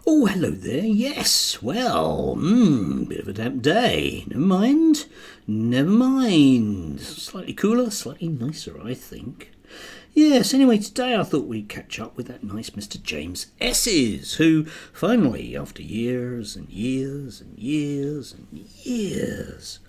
Oh, hello there. Yes, well, bit of a damp day. Never mind. Never mind. Slightly cooler, slightly nicer, I think. Yes, anyway, today I thought we'd catch up with that nice Mr. James S's, who finally, after years and years and years and years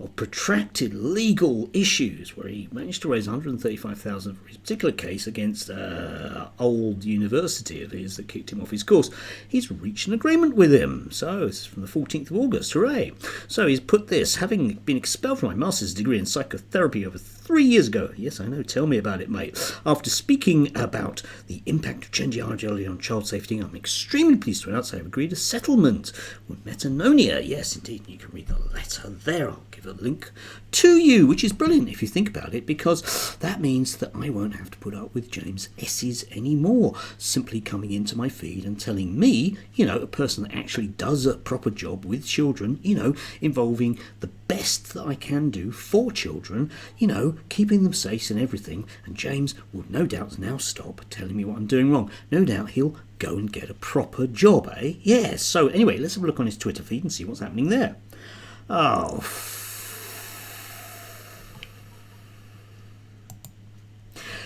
of protracted legal issues, where he managed to raise $135,000 for his particular case against an old university of his that kicked him off his course, he's reached an agreement with him. So this is from the 14th of August, hooray. So he's put this: having been expelled from my master's degree in psychotherapy over 3 years ago. Yes, I know, tell me about it, mate. After speaking about the impact of gender ideology on child safety, I'm extremely pleased to announce I have agreed a settlement with Metanonia. Yes, indeed, you can read the letter there. I'll give a link to you, which is brilliant if you think about it, because that means that I won't have to put up with James S's anymore, simply coming into my feed and telling me, a person that actually does a proper job with children, involving the best that I can do for children, keeping them safe and everything. And James will no doubt now stop telling me what I'm doing wrong. No doubt he'll go and get a proper job, eh? Yes. So anyway, let's have a look on his Twitter feed and see what's happening there. Oh,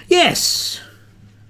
yes,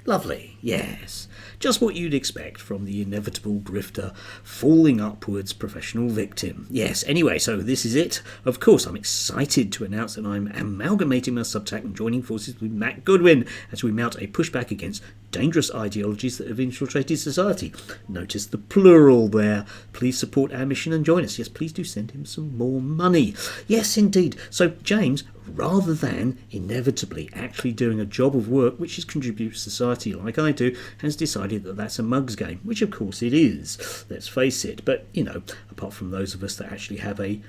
lovely, yes. Just what you'd expect from the inevitable grifter falling upwards professional victim. Yes, anyway, so this is it. Of course, I'm excited to announce that I'm amalgamating my subtac and joining forces with Matt Goodwin as we mount a pushback against dangerous ideologies that have infiltrated society. Notice the plural there. Please support our mission and join us. Yes, please do send him some more money. Yes, indeed. So, James, rather than inevitably actually doing a job of work which is contribute to society like I do, has decided that that's a mug's game, which of course it is, let's face it. But, apart from those of us that actually have a,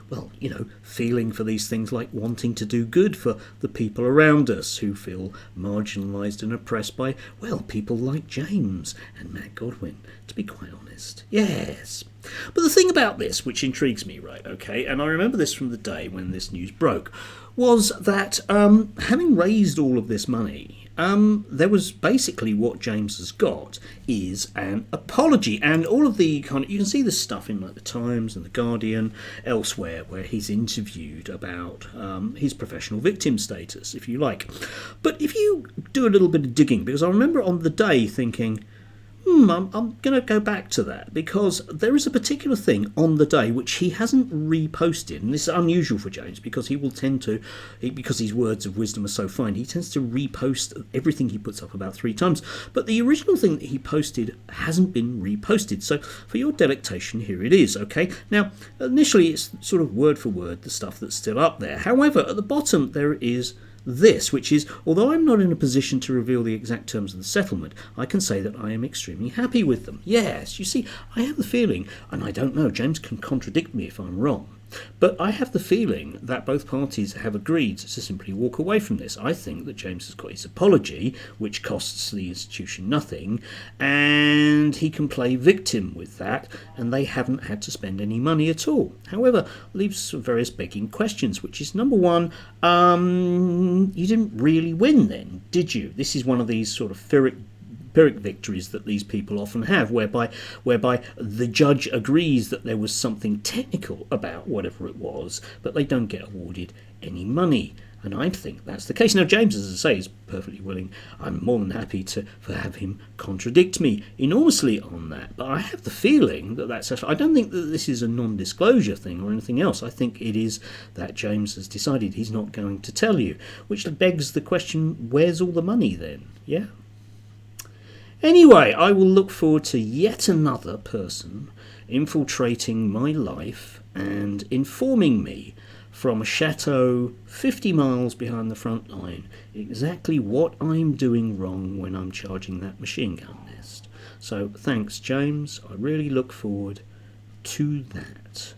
feeling for these things, like wanting to do good for the people around us who feel marginalised and oppressed by, people like James and Matt Godwin, to be quite honest. Yes. But the thing about this, which intrigues me, right, okay, and I remember this from the day when this news broke, was that having raised all of this money, there was basically what James has got is an apology, and all of the you can see this stuff in like the Times and the Guardian, elsewhere, where he's interviewed about his professional victim status, if you like. But if you do a little bit of digging, because I remember on the day thinking, I'm going to go back to that, because there is a particular thing on the day which he hasn't reposted, and this is unusual for James, because he will tend to, because his words of wisdom are so fine, he tends to repost everything he puts up about 3 times. But the original thing that he posted hasn't been reposted, so for your delectation, here it is, okay? Now, initially it's sort of word for word the stuff that's still up there. However, at the bottom there is this, which is, although I'm not in a position to reveal the exact terms of the settlement, I can say that I am extremely happy with them. Yes, you see, I have the feeling, and I don't know, James can contradict me if I'm wrong, but I have the feeling that both parties have agreed to simply walk away from this. I think that James has got his apology, which costs the institution nothing, and he can play victim with that, and they haven't had to spend any money at all. However, leaves some various begging questions, which is, number one, you didn't really win then, did you? This is one of these sort of Pyrrhic victories that these people often have, whereby the judge agrees that there was something technical about whatever it was, but they don't get awarded any money. And I think that's the case. Now, James, as I say, is perfectly willing. I'm more than happy to have him contradict me enormously on that. But I have the feeling that that's actually, I don't think that this is a non-disclosure thing or anything else. I think it is that James has decided he's not going to tell you, which begs the question, where's all the money then? Yeah. Anyway, I will look forward to yet another person infiltrating my life and informing me from a chateau 50 miles behind the front line exactly what I'm doing wrong when I'm charging that machine gun nest. So thanks, James. I really look forward to that.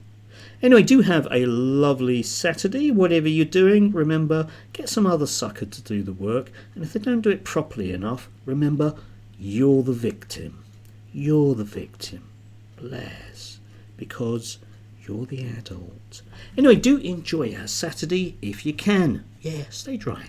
Anyway, do have a lovely Saturday, whatever you're doing. Remember, get some other sucker to do the work, and if they don't do it properly enough, remember, you're the victim. You're the victim. Bless. Because you're the adult. Anyway, do enjoy our Saturday if you can. Yeah, stay dry.